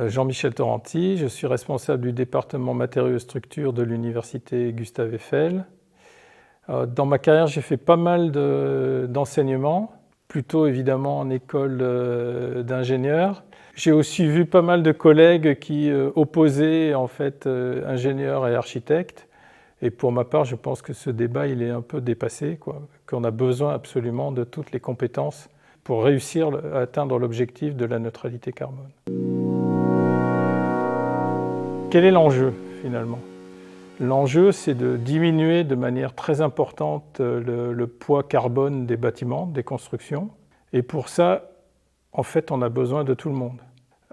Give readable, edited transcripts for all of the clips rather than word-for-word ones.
Jean-Michel Torrenti, je suis responsable du département matériaux et structures de l'université Gustave Eiffel. Dans ma carrière, j'ai fait pas mal d'enseignements, plutôt évidemment en école d'ingénieur. J'ai aussi vu pas mal de collègues qui opposaient en fait ingénieurs et architectes. Et pour ma part, je pense que ce débat il est un peu dépassé, qu'on a besoin absolument de toutes les compétences pour réussir à atteindre l'objectif de la neutralité carbone. Quel est l'enjeu finalement? L'enjeu, c'est de diminuer de manière très importante le poids carbone des bâtiments, des constructions. Et pour ça, en fait, on a besoin de tout le monde.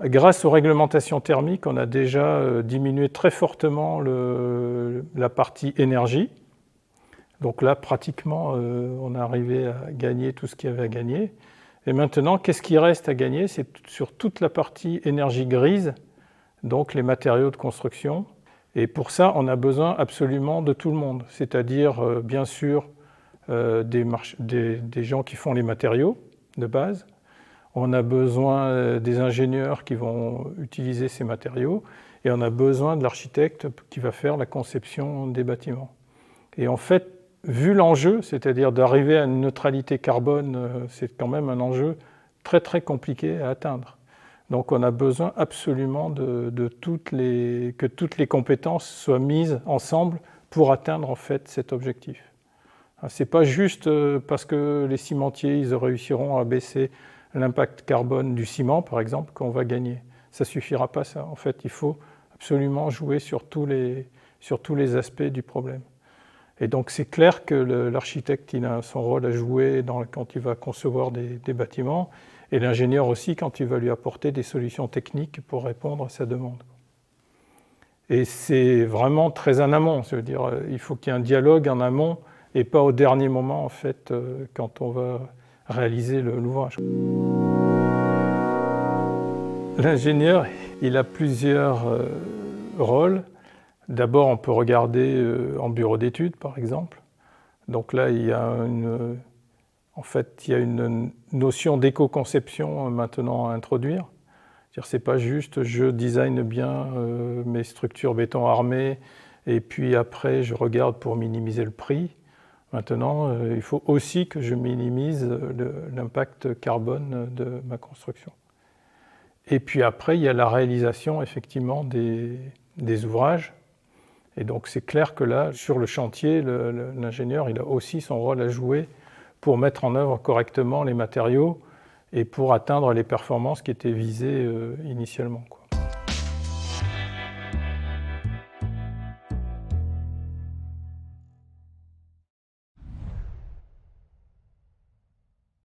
Grâce aux réglementations thermiques, on a déjà diminué très fortement la partie énergie. Donc là, pratiquement, on est arrivé à gagner tout ce qu'il y avait à gagner. Et maintenant, qu'est-ce qui reste à gagner? C'est sur toute la partie énergie grise, donc les matériaux de construction. Et pour ça, on a besoin absolument de tout le monde, c'est-à-dire bien sûr des gens qui font les matériaux de base. On a besoin des ingénieurs qui vont utiliser ces matériaux et on a besoin de l'architecte qui va faire la conception des bâtiments. Et en fait, vu l'enjeu, c'est-à-dire d'arriver à une neutralité carbone, c'est quand même un enjeu très très compliqué à atteindre. Donc on a besoin absolument que toutes les compétences soient mises ensemble pour atteindre en fait cet objectif. Ce n'est pas juste parce que les cimentiers ils réussiront à baisser l'impact carbone du ciment par exemple qu'on va gagner. Ça ne suffira pas ça. En fait, il faut absolument jouer sur tous les aspects du problème. Et donc c'est clair que l'architecte il a son rôle à jouer quand il va concevoir des bâtiments. Et l'ingénieur aussi quand il va lui apporter des solutions techniques pour répondre à sa demande. Et c'est vraiment très en amont, c'est-à-dire il faut qu'il y ait un dialogue en amont et pas au dernier moment en fait quand on va réaliser l'ouvrage. L'ingénieur, il a plusieurs rôles. D'abord, on peut regarder en bureau d'études par exemple. Donc là, il y a une notion d'éco-conception maintenant à introduire. C'est pas juste je design bien mes structures béton armé et puis après je regarde pour minimiser le prix. Maintenant, il faut aussi que je minimise l'impact carbone de ma construction. Et puis après, il y a la réalisation effectivement des ouvrages. Et donc c'est clair que là, sur le chantier, l'ingénieur il a aussi son rôle à jouer pour mettre en œuvre correctement les matériaux et pour atteindre les performances qui étaient visées initialement.